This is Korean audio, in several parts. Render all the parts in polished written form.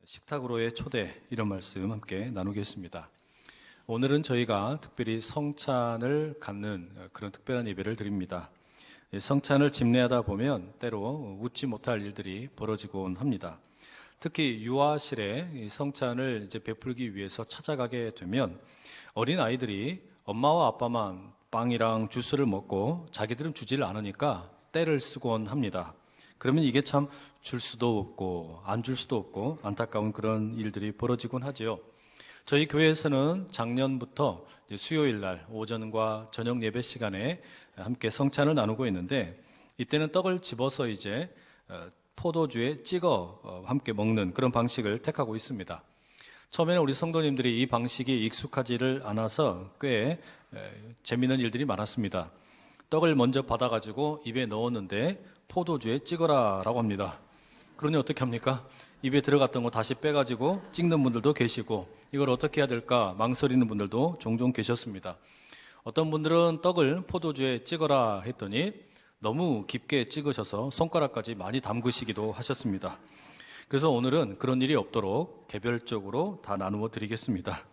식탁으로의 초대, 이런 말씀 함께 나누겠습니다. 오늘은 저희가 특별히 성찬을 갖는 그런 특별한 예배를 드립니다. 성찬을 집례하다 보면 때로 웃지 못할 일들이 벌어지곤 합니다. 특히 유아실에 성찬을 베풀기 위해서 찾아가게 되면 어린 아이들이 엄마와 아빠만 빵이랑 주스를 먹고 자기들은 주지를 않으니까 떼를 쓰곤 합니다. 그러면 이게 참 줄 수도 없고 안 줄 수도 없고 안타까운 그런 일들이 벌어지곤 하죠. 저희 교회에서는 작년부터 수요일 날 오전과 저녁 예배 시간에 함께 성찬을 나누고 있는데, 이때는 떡을 집어서 포도주에 찍어 함께 먹는 그런 방식을 택하고 있습니다. 처음에는 우리 성도님들이 이 방식이 익숙하지를 않아서 꽤 재미있는 일들이 많았습니다. 떡을 먼저 받아가지고 입에 넣었는데 포도주에 찍어라 라고 합니다. 그러니 어떻게 합니까? 입에 들어갔던 거 다시 빼가지고 찍는 분들도 계시고, 이걸 어떻게 해야 될까 망설이는 분들도 종종 계셨습니다. 어떤 분들은 떡을 포도주에 찍어라 했더니 너무 깊게 찍으셔서 손가락까지 많이 담그시기도 하셨습니다. 그래서 오늘은 그런 일이 없도록 개별적으로 다 나누어 드리겠습니다.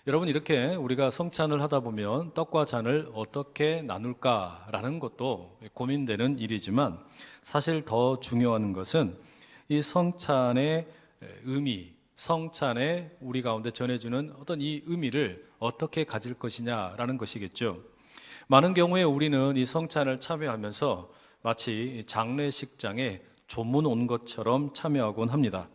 여러분, 이렇게 우리가 성찬을 하다 보면 떡과 잔을 어떻게 나눌까라는 것도 고민되는 일이지만, 사실 더 중요한 것은 이 성찬의 의미, 성찬에 우리 가운데 전해주는 어떤 이 의미를 어떻게 가질 것이냐라는 것이겠죠. 많은 경우에 우리는 이 성찬을 참여하면서 마치 장례식장에 조문 온 것처럼 참여하곤 합니다.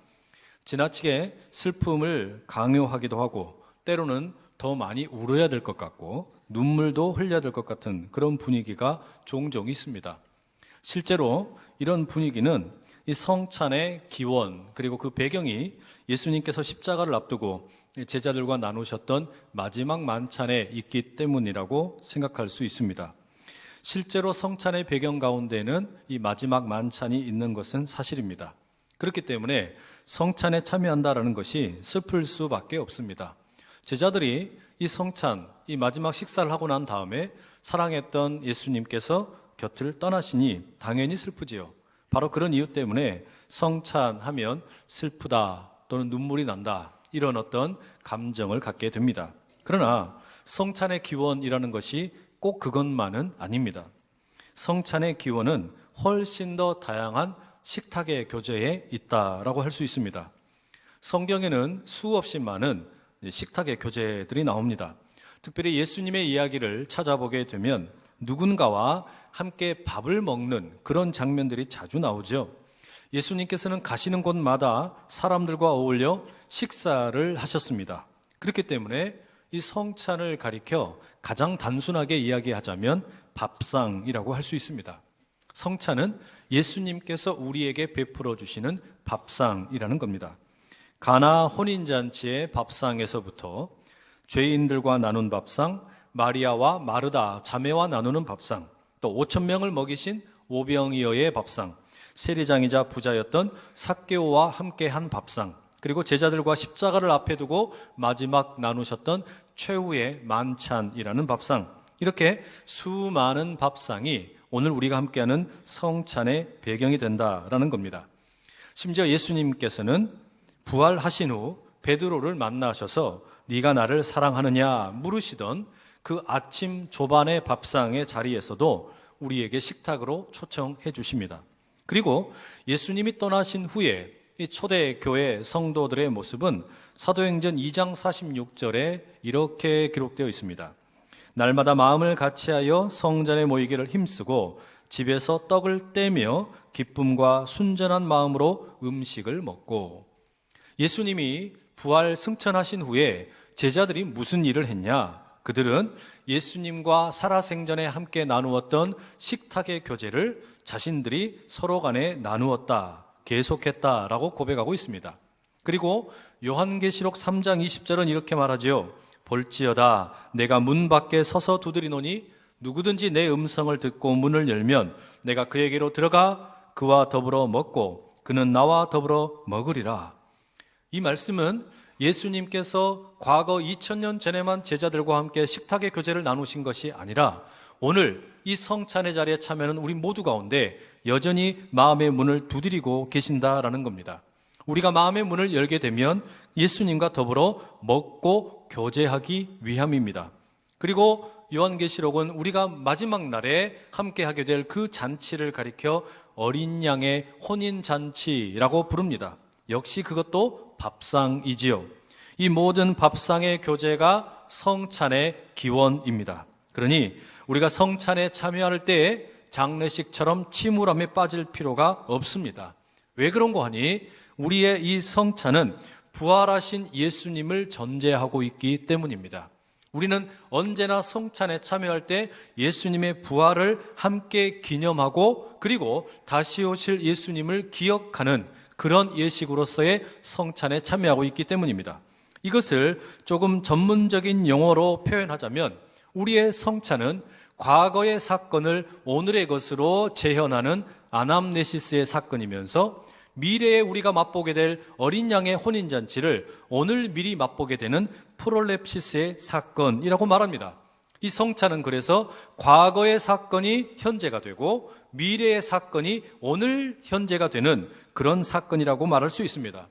지나치게 슬픔을 강요하기도 하고, 때로는 더 많이 울어야 될 것 같고 눈물도 흘려야 될 것 같은 그런 분위기가 종종 있습니다. 실제로 이런 분위기는 이 성찬의 기원, 그리고 그 배경이 예수님께서 십자가를 앞두고 제자들과 나누셨던 마지막 만찬에 있기 때문이라고 생각할 수 있습니다. 실제로 성찬의 배경 가운데는 이 마지막 만찬이 있는 것은 사실입니다. 그렇기 때문에 성찬에 참여한다는 것이 슬플 수밖에 없습니다. 제자들이 이 성찬, 이 마지막 식사를 하고 난 다음에 사랑했던 예수님께서 곁을 떠나시니 당연히 슬프지요. 바로 그런 이유 때문에 성찬하면 슬프다 또는 눈물이 난다, 이런 어떤 감정을 갖게 됩니다. 그러나 성찬의 기원이라는 것이 꼭 그것만은 아닙니다. 성찬의 기원은 훨씬 더 다양한 식탁의 교제에 있다라고 할 수 있습니다. 성경에는 수없이 많은 식탁의 교제들이 나옵니다. 특별히 예수님의 이야기를 찾아보게 되면 누군가와 함께 밥을 먹는 그런 장면들이 자주 나오죠. 예수님께서는 가시는 곳마다 사람들과 어울려 식사를 하셨습니다. 그렇기 때문에 이 성찬을 가리켜 가장 단순하게 이야기하자면 밥상이라고 할 수 있습니다. 성찬은 예수님께서 우리에게 베풀어 주시는 밥상이라는 겁니다. 가나 혼인잔치의 밥상에서부터 죄인들과 나눈 밥상, 마리아와 마르다 자매와 나누는 밥상, 또 5,000명을 먹이신 오병이어의 밥상, 세리장이자 부자였던 삭개오와 함께한 밥상, 그리고 제자들과 십자가를 앞에 두고 마지막 나누셨던 최후의 만찬이라는 밥상, 이렇게 수많은 밥상이 오늘 우리가 함께하는 성찬의 배경이 된다라는 겁니다. 심지어 예수님께서는 부활하신 후 베드로를 만나셔서 네가 나를 사랑하느냐 물으시던 그 아침 조반의 밥상의 자리에서도 우리에게 식탁으로 초청해 주십니다. 그리고 예수님이 떠나신 후에 이 초대교회 성도들의 모습은 사도행전 2장 46절에 이렇게 기록되어 있습니다. 날마다 마음을 같이하여 성전에 모이기를 힘쓰고 집에서 떡을 떼며 기쁨과 순전한 마음으로 음식을 먹고. 예수님이 부활 승천하신 후에 제자들이 무슨 일을 했냐? 그들은 예수님과 살아생전에 함께 나누었던 식탁의 교제를 자신들이 서로 간에 나누었다, 계속했다라고 고백하고 있습니다. 그리고 요한계시록 3장 20절은 이렇게 말하죠. 볼지어다 내가 문 밖에 서서 두드리노니 누구든지 내 음성을 듣고 문을 열면 내가 그에게로 들어가 그와 더불어 먹고 그는 나와 더불어 먹으리라. 이 말씀은 예수님께서 과거 2000년 전에만 제자들과 함께 식탁의 교제를 나누신 것이 아니라 오늘 이 성찬의 자리에 참여하는 우리 모두 가운데 여전히 마음의 문을 두드리고 계신다라는 겁니다. 우리가 마음의 문을 열게 되면 예수님과 더불어 먹고 교제하기 위함입니다. 그리고 요한계시록은 우리가 마지막 날에 함께 하게 될 그 잔치를 가리켜 어린 양의 혼인잔치라고 부릅니다. 역시 그것도 밥상이지요. 이 모든 밥상의 교제가 성찬의 기원입니다. 그러니 우리가 성찬에 참여할 때에 장례식처럼 침울함에 빠질 필요가 없습니다. 왜 그런가 하니 우리의 이 성찬은 부활하신 예수님을 전제하고 있기 때문입니다. 우리는 언제나 성찬에 참여할 때 예수님의 부활을 함께 기념하고 그리고 다시 오실 예수님을 기억하는 그런 예식으로서의 성찬에 참여하고 있기 때문입니다. 이것을 조금 전문적인 용어로 표현하자면 우리의 성찬은 과거의 사건을 오늘의 것으로 재현하는 아남네시스의 사건이면서 미래에 우리가 맛보게 될 어린 양의 혼인잔치를 오늘 미리 맛보게 되는 프롤랩시스의 사건이라고 말합니다. 이 성찬은 그래서 과거의 사건이 현재가 되고 미래의 사건이 오늘 현재가 되는 그런 사건이라고 말할 수 있습니다.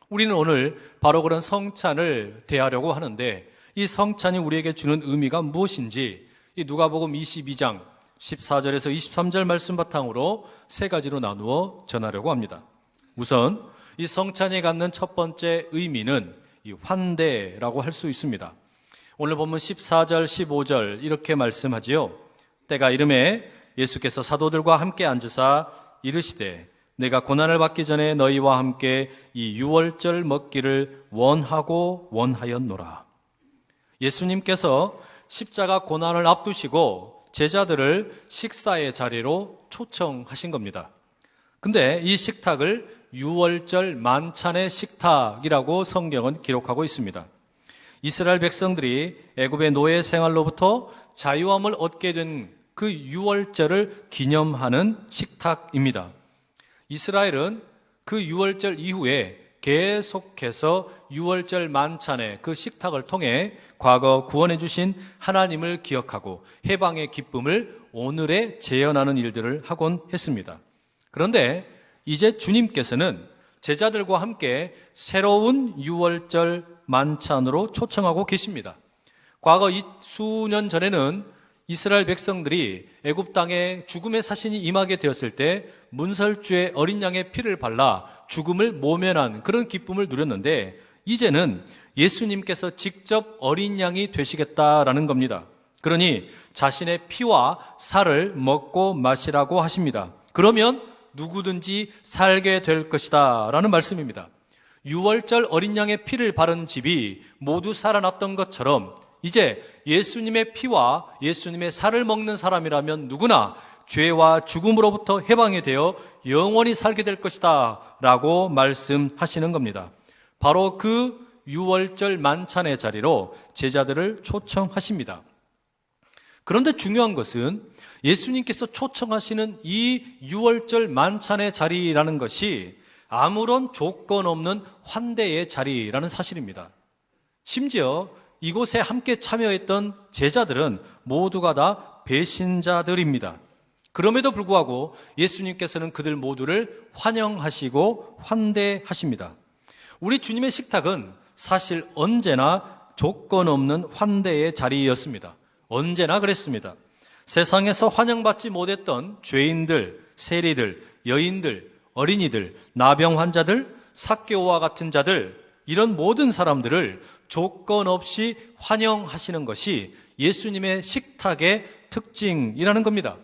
우리는 오늘 바로 그런 성찬을 대하려고 하는데 이 성찬이 우리에게 주는 의미가 무엇인지 이 누가복음 22장 14절에서 23절 말씀 바탕으로 세 가지로 나누어 전하려고 합니다. 우선 이 성찬이 갖는 첫 번째 의미는 이 환대라고 할 수 있습니다. 오늘 보면 14절, 15절 이렇게 말씀하지요. 때가 이름에 예수께서 사도들과 함께 앉으사 이르시되 내가 고난을 받기 전에 너희와 함께 이 유월절 먹기를 원하고 원하였노라. 예수님께서 십자가 고난을 앞두시고 제자들을 식사의 자리로 초청하신 겁니다. 근데 이 식탁을 유월절 만찬의 식탁이라고 성경은 기록하고 있습니다. 이스라엘 백성들이 애굽의 노예 생활로부터 자유함을 얻게 된 그 유월절을 기념하는 식탁입니다. 이스라엘은 그 유월절 이후에 계속해서 유월절 만찬의 그 식탁을 통해 과거 구원해 주신 하나님을 기억하고 해방의 기쁨을 오늘에 재현하는 일들을 하곤 했습니다. 그런데 이제 주님께서는 제자들과 함께 새로운 유월절 만찬으로 초청하고 계십니다. 과거 수년 전에는 이스라엘 백성들이 애굽 땅에 죽음의 사신이 임하게 되었을 때 문설주에 어린 양의 피를 발라 죽음을 모면한 그런 기쁨을 누렸는데 이제는 예수님께서 직접 어린 양이 되시겠다라는 겁니다. 그러니 자신의 피와 살을 먹고 마시라고 하십니다. 그러면 누구든지 살게 될 것이다 라는 말씀입니다. 유월절 어린 양의 피를 바른 집이 모두 살아났던 것처럼 이제 예수님의 피와 예수님의 살을 먹는 사람이라면 누구나 죄와 죽음으로부터 해방이 되어 영원히 살게 될 것이다 라고 말씀하시는 겁니다. 바로 그 유월절 만찬의 자리로 제자들을 초청하십니다. 그런데 중요한 것은 예수님께서 초청하시는 이 유월절 만찬의 자리라는 것이 아무런 조건 없는 환대의 자리라는 사실입니다. 심지어 이곳에 함께 참여했던 제자들은 모두가 다 배신자들입니다. 그럼에도 불구하고 예수님께서는 그들 모두를 환영하시고 환대하십니다. 우리 주님의 식탁은 사실 언제나 조건 없는 환대의 자리였습니다. 언제나 그랬습니다. 세상에서 환영받지 못했던 죄인들, 세리들, 여인들, 어린이들, 나병 환자들, 삭개오와 같은 자들, 이런 모든 사람들을 조건 없이 환영하시는 것이 예수님의 식탁의 특징이라는 겁니다.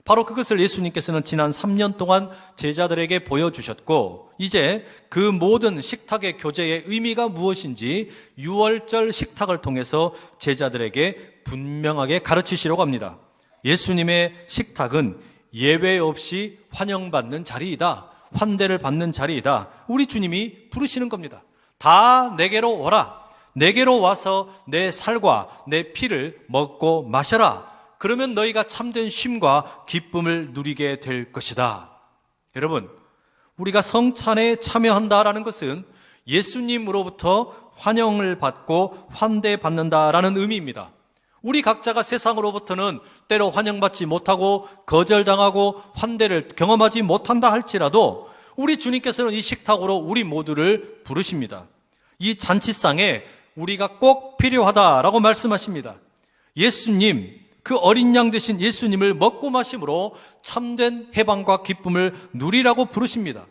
바로 그것을 예수님께서는 지난 3년 동안 제자들에게 보여주셨고 이제 그 모든 식탁의 교제의 의미가 무엇인지 유월절 식탁을 통해서 제자들에게 분명하게 가르치시려고 합니다. 예수님의 식탁은 예외 없이 환영받는 자리이다. 환대를 받는 자리이다. 우리 주님이 부르시는 겁니다. 다 내게로 오라. 내게로 와서 내 살과 내 피를 먹고 마셔라. 그러면 너희가 참된 쉼과 기쁨을 누리게 될 것이다. 여러분, 우리가 성찬에 참여한다라는 것은 예수님으로부터 환영을 받고 환대받는다라는 의미입니다. 우리 각자가 세상으로부터는 때로 환영받지 못하고 거절당하고 환대를 경험하지 못한다 할지라도 우리 주님께서는 이 식탁으로 우리 모두를 부르십니다. 이 잔치상에 우리가 꼭 필요하다라고 말씀하십니다. 예수님, 그 어린 양 되신 예수님을 먹고 마심으로 참된 해방과 기쁨을 누리라고 부르십니다.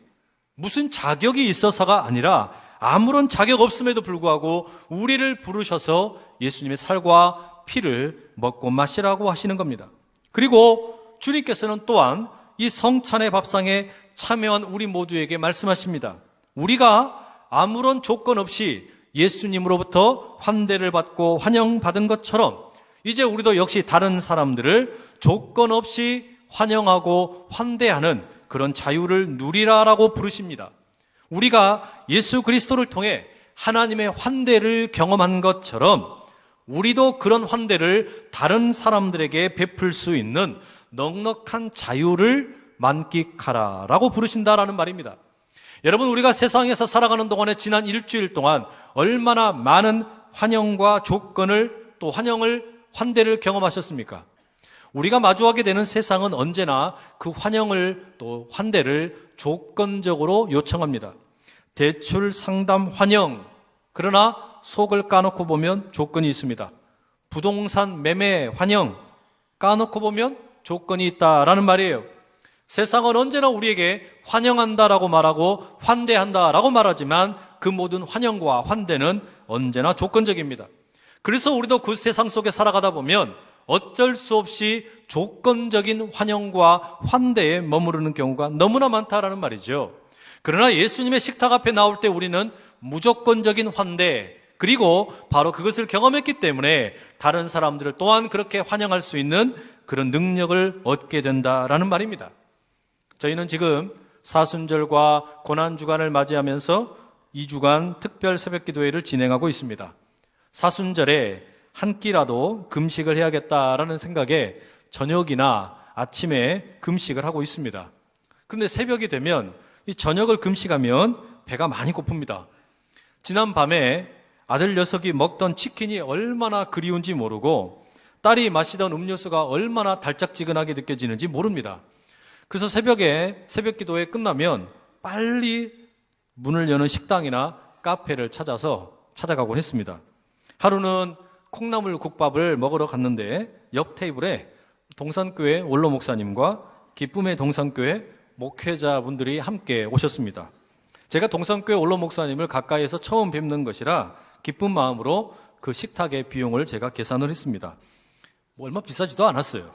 무슨 자격이 있어서가 아니라 아무런 자격 없음에도 불구하고 우리를 부르셔서 예수님의 살과 피를 먹고 마시라고 하시는 겁니다. 그리고 주님께서는 또한 이 성찬의 밥상에 참여한 우리 모두에게 말씀하십니다. 우리가 아무런 조건 없이 예수님으로부터 환대를 받고 환영받은 것처럼 이제 우리도 역시 다른 사람들을 조건 없이 환영하고 환대하는 그런 자유를 누리라라고 부르십니다. 우리가 예수 그리스도를 통해 하나님의 환대를 경험한 것처럼 우리도 그런 환대를 다른 사람들에게 베풀 수 있는 넉넉한 자유를 만끽하라라고 부르신다라는 말입니다. 여러분, 우리가 세상에서 살아가는 동안에 지난 일주일 동안 얼마나 많은 환영과 조건을 또 환대를 경험하셨습니까? 우리가 마주하게 되는 세상은 언제나 그 환영을 또 환대를 조건적으로 요청합니다. 대출 상담 환영, 그러나 속을 까놓고 보면 조건이 있습니다. 부동산 매매 환영, 까놓고 보면 조건이 있다라는 말이에요. 세상은 언제나 우리에게 환영한다라고 말하고 환대한다라고 말하지만 그 모든 환영과 환대는 언제나 조건적입니다. 그래서 우리도 그 세상 속에 살아가다 보면 어쩔 수 없이 조건적인 환영과 환대에 머무르는 경우가 너무나 많다라는 말이죠. 그러나 예수님의 식탁 앞에 나올 때 우리는 무조건적인 환대, 그리고 바로 그것을 경험했기 때문에 다른 사람들을 또한 그렇게 환영할 수 있는 그런 능력을 얻게 된다라는 말입니다. 저희는 지금 사순절과 고난주간을 맞이하면서 2주간 특별 새벽기도회를 진행하고 있습니다. 사순절에 한 끼라도 금식을 해야겠다라는 생각에 저녁이나 아침에 금식을 하고 있습니다. 그런데 새벽이 되면 이 저녁을 금식하면 배가 많이 고픕니다. 지난 밤에 아들 녀석이 먹던 치킨이 얼마나 그리운지 모르고 딸이 마시던 음료수가 얼마나 달짝지근하게 느껴지는지 모릅니다. 그래서 새벽에 새벽기도회 끝나면 빨리 문을 여는 식당이나 카페를 찾아가곤 했습니다. 하루는 콩나물 국밥을 먹으러 갔는데 옆 테이블에 동산교회 원로 목사님과 기쁨의 동산교회 목회자분들이 함께 오셨습니다. 제가 동산교회 원로 목사님을 가까이에서 처음 뵙는 것이라 기쁜 마음으로 그 식탁의 비용을 제가 계산을 했습니다. 얼마 비싸지도 않았어요.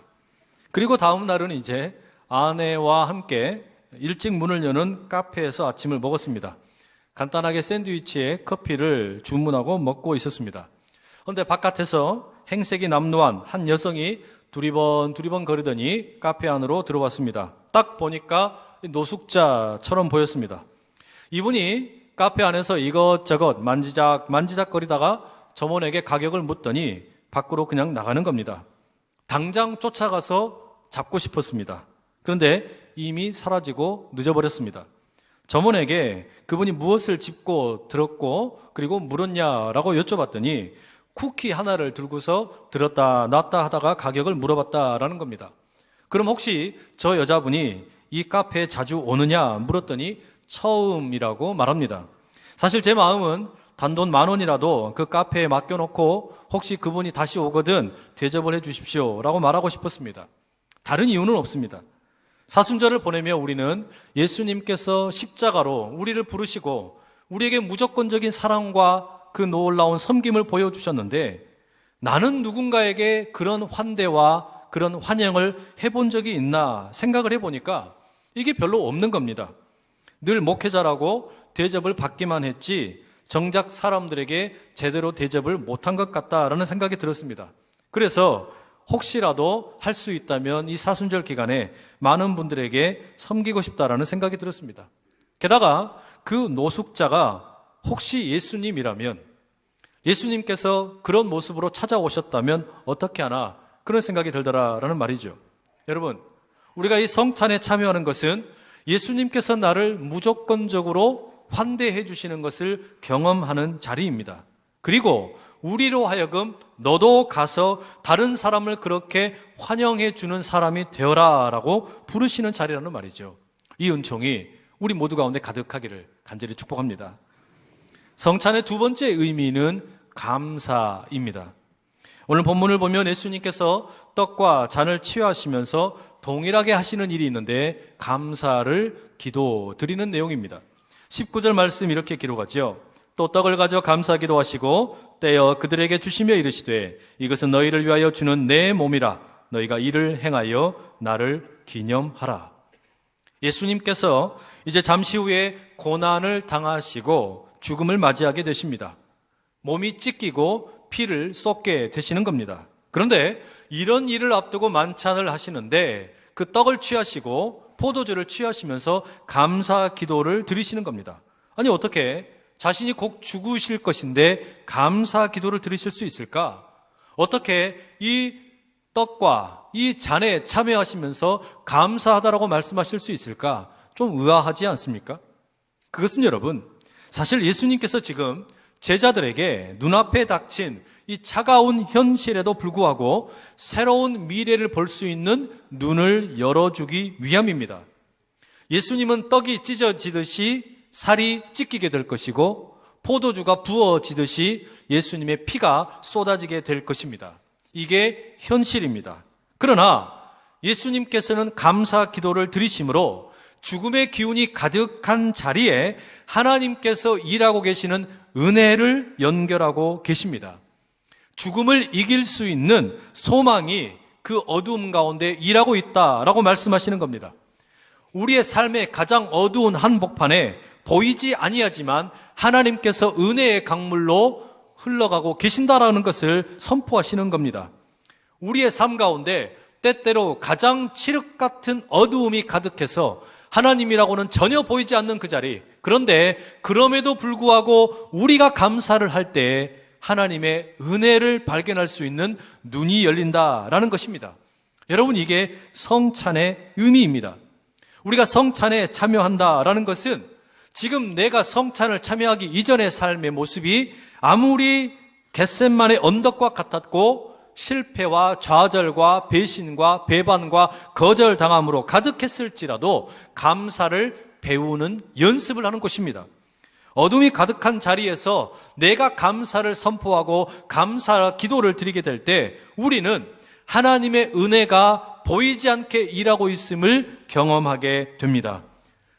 그리고 다음 날은 이제 아내와 함께 일찍 문을 여는 카페에서 아침을 먹었습니다. 간단하게 샌드위치에 커피를 주문하고 먹고 있었습니다. 그런데 바깥에서 행색이 남루한 한 여성이 두리번 거리더니 카페 안으로 들어왔습니다. 딱 보니까 노숙자처럼 보였습니다. 이분이 카페 안에서 이것저것 만지작거리다가 점원에게 가격을 묻더니 밖으로 그냥 나가는 겁니다. 당장 쫓아가서 잡고 싶었습니다. 그런데 이미 사라지고 늦어버렸습니다. 점원에게 그분이 무엇을 짚고 들었고 그리고 물었냐라고 여쭤봤더니 쿠키 하나를 들고서 들었다 놨다 하다가 가격을 물어봤다라는 겁니다. 그럼 혹시 저 여자분이 이 카페에 자주 오느냐 물었더니 처음이라고 말합니다. 사실 제 마음은 단돈 10,000원이라도 그 카페에 맡겨놓고 혹시 그분이 다시 오거든 대접을 해 주십시오 라고 말하고 싶었습니다. 다른 이유는 없습니다. 사순절을 보내며 우리는 예수님께서 십자가로 우리를 부르시고 우리에게 무조건적인 사랑과 그 놀라운 섬김을 보여주셨는데 나는 누군가에게 그런 환대와 그런 환영을 해본 적이 있나 생각을 해보니까 이게 별로 없는 겁니다. 늘 목회자라고 대접을 받기만 했지 정작 사람들에게 제대로 대접을 못한 것 같다라는 생각이 들었습니다. 그래서 혹시라도 할 수 있다면 이 사순절 기간에 많은 분들에게 섬기고 싶다라는 생각이 들었습니다. 게다가 그 노숙자가 혹시 예수님이라면 예수님께서 그런 모습으로 찾아오셨다면 어떻게 하나 그런 생각이 들더라라는 말이죠. 여러분, 우리가 이 성찬에 참여하는 것은 예수님께서 나를 무조건적으로 환대해 주시는 것을 경험하는 자리입니다. 그리고 우리로 하여금 너도 가서 다른 사람을 그렇게 환영해 주는 사람이 되어라 라고 부르시는 자리라는 말이죠. 이 은총이 우리 모두 가운데 가득하기를 간절히 축복합니다. 성찬의 두 번째 의미는 감사입니다. 오늘 본문을 보면 예수님께서 떡과 잔을 취하시면서 동일하게 하시는 일이 있는데 감사를 기도드리는 내용입니다. 19절 말씀 이렇게 기록하죠. 또 떡을 가져 감사 기도하시고 떼어 그들에게 주시며 이르시되 이것은 너희를 위하여 주는 내 몸이라 너희가 이를 행하여 나를 기념하라. 예수님께서 이제 잠시 후에 고난을 당하시고 죽음을 맞이하게 되십니다. 몸이 찢기고 피를 쏟게 되시는 겁니다. 그런데 이런 일을 앞두고 만찬을 하시는데 그 떡을 취하시고 포도주를 취하시면서 감사 기도를 드리시는 겁니다. 아니 어떻게 자신이 곧 죽으실 것인데 감사 기도를 드리실 수 있을까? 어떻게 이 떡과 이 잔에 참여하시면서 감사하다라고 말씀하실 수 있을까? 좀 의아하지 않습니까? 그것은 여러분, 사실 예수님께서 지금 제자들에게 눈앞에 닥친 이 차가운 현실에도 불구하고 새로운 미래를 볼 수 있는 눈을 열어주기 위함입니다. 예수님은 떡이 찢어지듯이 살이 찢기게 될 것이고 포도주가 부어지듯이 예수님의 피가 쏟아지게 될 것입니다. 이게 현실입니다. 그러나 예수님께서는 감사 기도를 드리심으로 죽음의 기운이 가득한 자리에 하나님께서 일하고 계시는 은혜를 연결하고 계십니다. 죽음을 이길 수 있는 소망이 그 어두움 가운데 일하고 있다라고 말씀하시는 겁니다. 우리의 삶의 가장 어두운 한복판에 보이지 아니하지만 하나님께서 은혜의 강물로 흘러가고 계신다라는 것을 선포하시는 겁니다. 우리의 삶 가운데 때때로 가장 칠흑 같은 어두움이 가득해서 하나님이라고는 전혀 보이지 않는 그 자리, 그런데 그럼에도 불구하고 우리가 감사를 할 때 하나님의 은혜를 발견할 수 있는 눈이 열린다라는 것입니다. 여러분, 이게 성찬의 의미입니다. 우리가 성찬에 참여한다라는 것은 지금 내가 성찬을 참여하기 이전의 삶의 모습이 아무리 겟셋만의 언덕과 같았고 실패와 좌절과 배신과 배반과 거절당함으로 가득했을지라도 감사를 배우는 연습을 하는 것입니다. 어둠이 가득한 자리에서 내가 감사를 선포하고 감사 기도를 드리게 될 때 우리는 하나님의 은혜가 보이지 않게 일하고 있음을 경험하게 됩니다.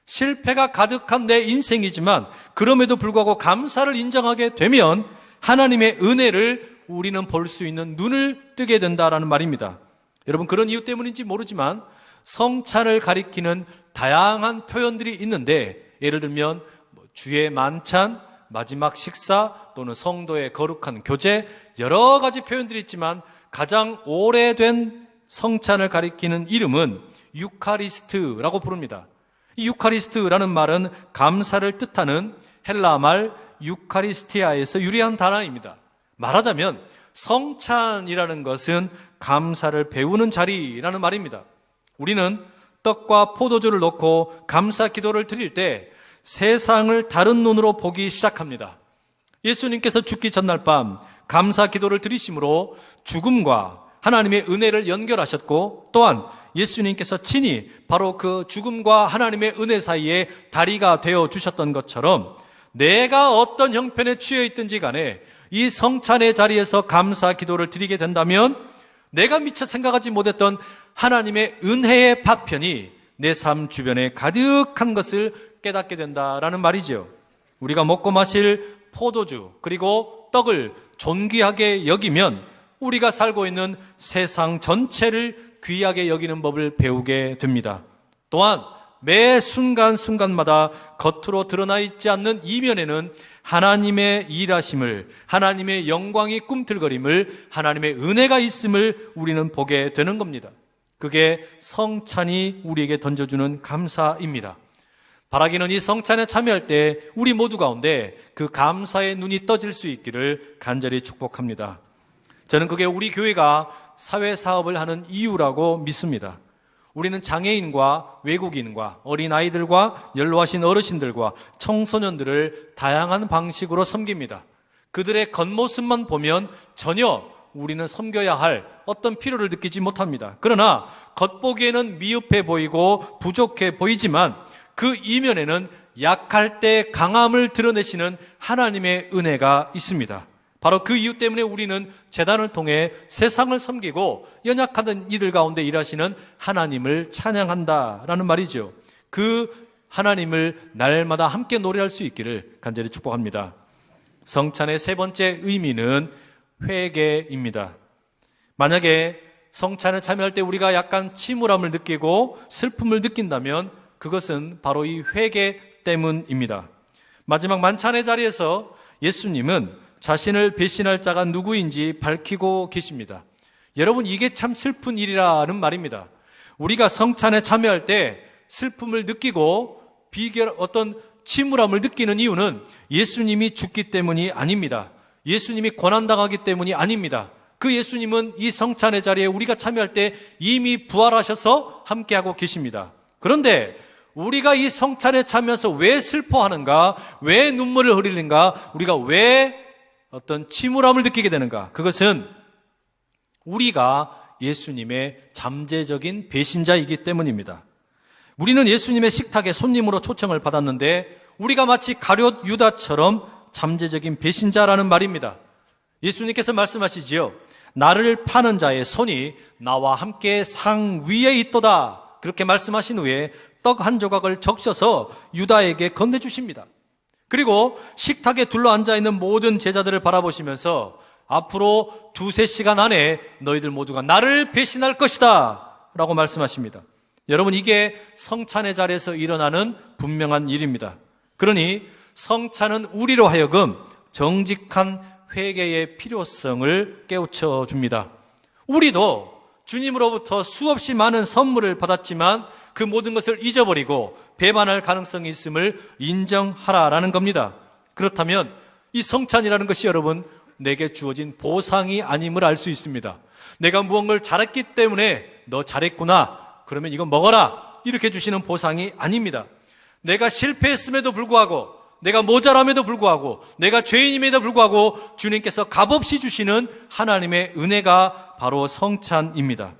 실패가 가득한 내 인생이지만 그럼에도 불구하고 감사를 인정하게 되면 하나님의 은혜를 우리는 볼 수 있는 눈을 뜨게 된다라는 말입니다. 여러분, 그런 이유 때문인지 모르지만 성찬을 가리키는 다양한 표현들이 있는데 예를 들면 주의 만찬, 마지막 식사 또는 성도의 거룩한 교제, 여러 가지 표현들이 있지만 가장 오래된 성찬을 가리키는 이름은 유카리스트라고 부릅니다. 이 유카리스트라는 말은 감사를 뜻하는 헬라 말 유카리스티아에서 유래한 단어입니다. 말하자면 성찬이라는 것은 감사를 배우는 자리라는 말입니다. 우리는 떡과 포도주를 놓고 감사 기도를 드릴 때 세상을 다른 눈으로 보기 시작합니다. 예수님께서 죽기 전날 밤 감사 기도를 드리심으로 죽음과 하나님의 은혜를 연결하셨고 또한 예수님께서 친히 바로 그 죽음과 하나님의 은혜 사이에 다리가 되어 주셨던 것처럼 내가 어떤 형편에 취해 있든지 간에 이 성찬의 자리에서 감사 기도를 드리게 된다면 내가 미처 생각하지 못했던 하나님의 은혜의 파편이 내 삶 주변에 가득한 것을 깨닫게 된다라는 말이죠. 우리가 먹고 마실 포도주 그리고 떡을 존귀하게 여기면 우리가 살고 있는 세상 전체를 귀하게 여기는 법을 배우게 됩니다. 또한 매 순간순간마다 겉으로 드러나 있지 않는 이면에는 하나님의 일하심을, 하나님의 영광이 꿈틀거림을, 하나님의 은혜가 있음을 우리는 보게 되는 겁니다. 그게 성찬이 우리에게 던져주는 감사입니다. 바라기는 이 성찬에 참여할 때 우리 모두 가운데 그 감사의 눈이 떠질 수 있기를 간절히 축복합니다. 저는 그게 우리 교회가 사회사업을 하는 이유라고 믿습니다. 우리는 장애인과 외국인과 어린아이들과 연로하신 어르신들과 청소년들을 다양한 방식으로 섬깁니다. 그들의 겉모습만 보면 전혀 우리는 섬겨야 할 어떤 필요를 느끼지 못합니다. 그러나 겉보기에는 미흡해 보이고 부족해 보이지만 그 이면에는 약할 때 강함을 드러내시는 하나님의 은혜가 있습니다. 바로 그 이유 때문에 우리는 제단을 통해 세상을 섬기고 연약하던 이들 가운데 일하시는 하나님을 찬양한다라는 말이죠. 그 하나님을 날마다 함께 노래할 수 있기를 간절히 축복합니다. 성찬의 세 번째 의미는 회개입니다. 만약에 성찬에 참여할 때 우리가 약간 침울함을 느끼고 슬픔을 느낀다면 그것은 바로 이 회개 때문입니다. 마지막 만찬의 자리에서 예수님은 자신을 배신할 자가 누구인지 밝히고 계십니다. 여러분, 이게 참 슬픈 일이라는 말입니다. 우리가 성찬에 참여할 때 슬픔을 느끼고 어떤 침울함을 느끼는 이유는 예수님이 죽기 때문이 아닙니다. 예수님이 고난당하기 때문이 아닙니다. 그 예수님은 이 성찬의 자리에 우리가 참여할 때 이미 부활하셔서 함께하고 계십니다. 그런데 우리가 이 성찬에 참여해서 왜 슬퍼하는가, 왜 눈물을 흘리는가, 우리가 왜 어떤 침울함을 느끼게 되는가? 그것은 우리가 예수님의 잠재적인 배신자이기 때문입니다. 우리는 예수님의 식탁에 손님으로 초청을 받았는데 우리가 마치 가룟 유다처럼 잠재적인 배신자라는 말입니다. 예수님께서 말씀하시지요. 나를 파는 자의 손이 나와 함께 상 위에 있도다. 그렇게 말씀하신 후에 떡 한 조각을 적셔서 유다에게 건네주십니다. 그리고 식탁에 둘러앉아 있는 모든 제자들을 바라보시면서 앞으로 2-3시간 안에 너희들 모두가 나를 배신할 것이다 라고 말씀하십니다. 여러분, 이게 성찬의 자리에서 일어나는 분명한 일입니다. 그러니 성찬은 우리로 하여금 정직한 회개의 필요성을 깨우쳐 줍니다. 우리도 주님으로부터 수없이 많은 선물을 받았지만 그 모든 것을 잊어버리고 배반할 가능성이 있음을 인정하라라는 겁니다. 그렇다면 이 성찬이라는 것이 여러분 내게 주어진 보상이 아님을 알 수 있습니다. 내가 무언가를 잘했기 때문에 너 잘했구나, 그러면 이거 먹어라, 이렇게 주시는 보상이 아닙니다. 내가 실패했음에도 불구하고, 내가 모자람에도 불구하고, 내가 죄인임에도 불구하고 주님께서 값없이 주시는 하나님의 은혜가 바로 성찬입니다.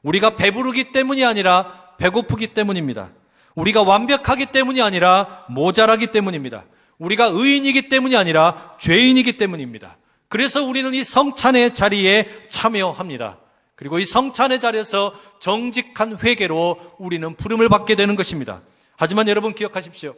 우리가 배부르기 때문이 아니라 배고프기 때문입니다. 우리가 완벽하기 때문이 아니라 모자라기 때문입니다. 우리가 의인이기 때문이 아니라 죄인이기 때문입니다. 그래서 우리는 이 성찬의 자리에 참여합니다. 그리고 이 성찬의 자리에서 정직한 회개로 우리는 부름을 받게 되는 것입니다. 하지만 여러분 기억하십시오.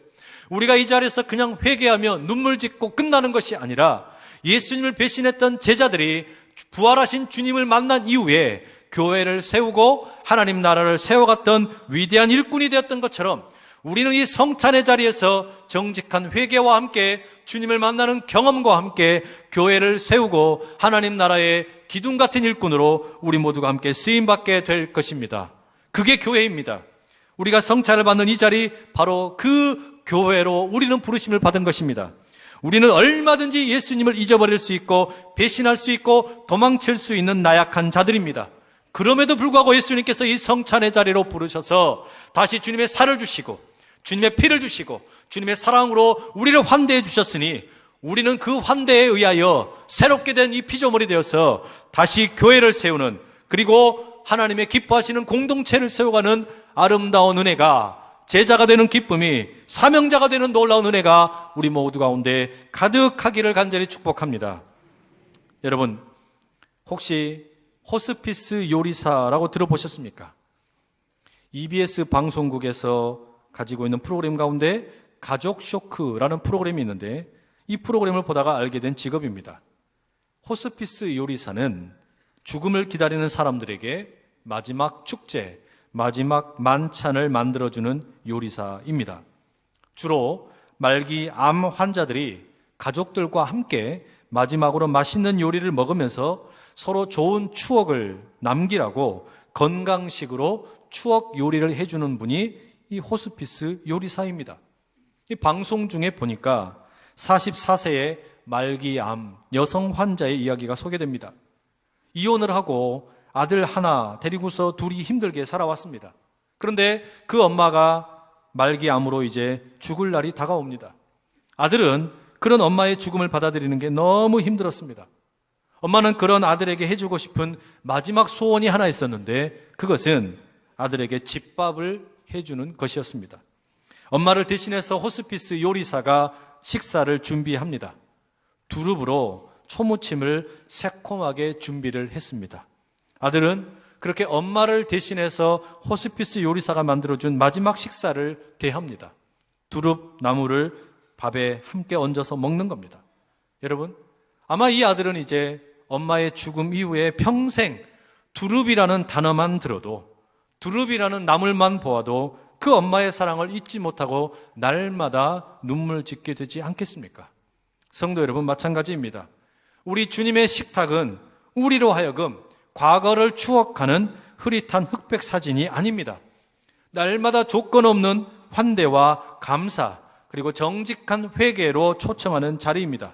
우리가 이 자리에서 그냥 회개하며 눈물 짓고 끝나는 것이 아니라 예수님을 배신했던 제자들이 부활하신 주님을 만난 이후에 교회를 세우고 하나님 나라를 세워갔던 위대한 일꾼이 되었던 것처럼 우리는 이 성찬의 자리에서 정직한 회개와 함께 주님을 만나는 경험과 함께 교회를 세우고 하나님 나라의 기둥 같은 일꾼으로 우리 모두가 함께 쓰임받게 될 것입니다. 그게 교회입니다. 우리가 성찬을 받는 이 자리, 바로 그 교회로 우리는 부르심을 받은 것입니다. 우리는 얼마든지 예수님을 잊어버릴 수 있고 배신할 수 있고 도망칠 수 있는 나약한 자들입니다. 그럼에도 불구하고 예수님께서 이 성찬의 자리로 부르셔서 다시 주님의 살을 주시고 주님의 피를 주시고 주님의 사랑으로 우리를 환대해 주셨으니 우리는 그 환대에 의하여 새롭게 된 이 피조물이 되어서 다시 교회를 세우는, 그리고 하나님의 기뻐하시는 공동체를 세워가는 아름다운 은혜가, 제자가 되는 기쁨이, 사명자가 되는 놀라운 은혜가 우리 모두 가운데 가득하기를 간절히 축복합니다. 여러분, 혹시 호스피스 요리사라고 들어보셨습니까? EBS 방송국에서 가지고 있는 프로그램 가운데 가족 쇼크라는 프로그램이 있는데 이 프로그램을 보다가 알게 된 직업입니다. 호스피스 요리사는 죽음을 기다리는 사람들에게 마지막 축제, 마지막 만찬을 만들어주는 요리사입니다. 주로 말기 암 환자들이 가족들과 함께 마지막으로 맛있는 요리를 먹으면서 서로 좋은 추억을 남기라고 건강식으로 추억 요리를 해주는 분이 이 호스피스 요리사입니다. 이 방송 중에 보니까 44세의 말기암 여성 환자의 이야기가 소개됩니다. 이혼을 하고 아들 하나 데리고서 둘이 힘들게 살아왔습니다. 그런데 그 엄마가 말기암으로 이제 죽을 날이 다가옵니다. 아들은 그런 엄마의 죽음을 받아들이는 게 너무 힘들었습니다. 엄마는 그런 아들에게 해주고 싶은 마지막 소원이 하나 있었는데 그것은 아들에게 집밥을 해주는 것이었습니다. 엄마를 대신해서 호스피스 요리사가 식사를 준비합니다. 두릅으로 초무침을 새콤하게 준비를 했습니다. 아들은 그렇게 엄마를 대신해서 호스피스 요리사가 만들어준 마지막 식사를 대합니다. 두릅 나무를 밥에 함께 얹어서 먹는 겁니다. 여러분, 아마 이 아들은 이제 엄마의 죽음 이후에 평생 두릅이라는 단어만 들어도, 두릅이라는 나물만 보아도 그 엄마의 사랑을 잊지 못하고 날마다 눈물 짓게 되지 않겠습니까? 성도 여러분, 마찬가지입니다. 우리 주님의 식탁은 우리로 하여금 과거를 추억하는 흐릿한 흑백 사진이 아닙니다. 날마다 조건 없는 환대와 감사, 그리고 정직한 회개로 초청하는 자리입니다.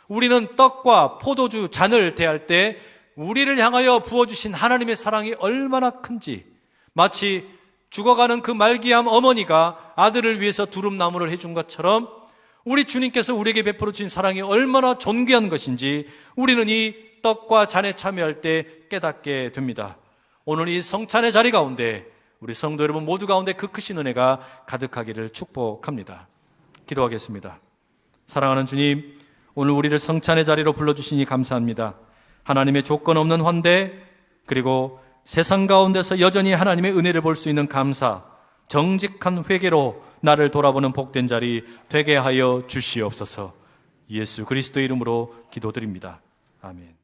우리는 떡과 포도주 잔을 대할 때 우리를 향하여 부어주신 하나님의 사랑이 얼마나 큰지, 마치 죽어가는 그 말기암 어머니가 아들을 위해서 두릅나무를 해준 것처럼 우리 주님께서 우리에게 베풀어 주신 사랑이 얼마나 존귀한 것인지 우리는 이 떡과 잔에 참여할 때 깨닫게 됩니다. 오늘 이 성찬의 자리 가운데 우리 성도 여러분 모두 가운데 그 크신 은혜가 가득하기를 축복합니다. 기도하겠습니다. 사랑하는 주님, 오늘 우리를 성찬의 자리로 불러주시니 감사합니다. 하나님의 조건 없는 환대, 그리고 세상 가운데서 여전히 하나님의 은혜를 볼 수 있는 감사, 정직한 회개로 나를 돌아보는 복된 자리 되게 하여 주시옵소서. 예수 그리스도의 이름으로 기도드립니다. 아멘.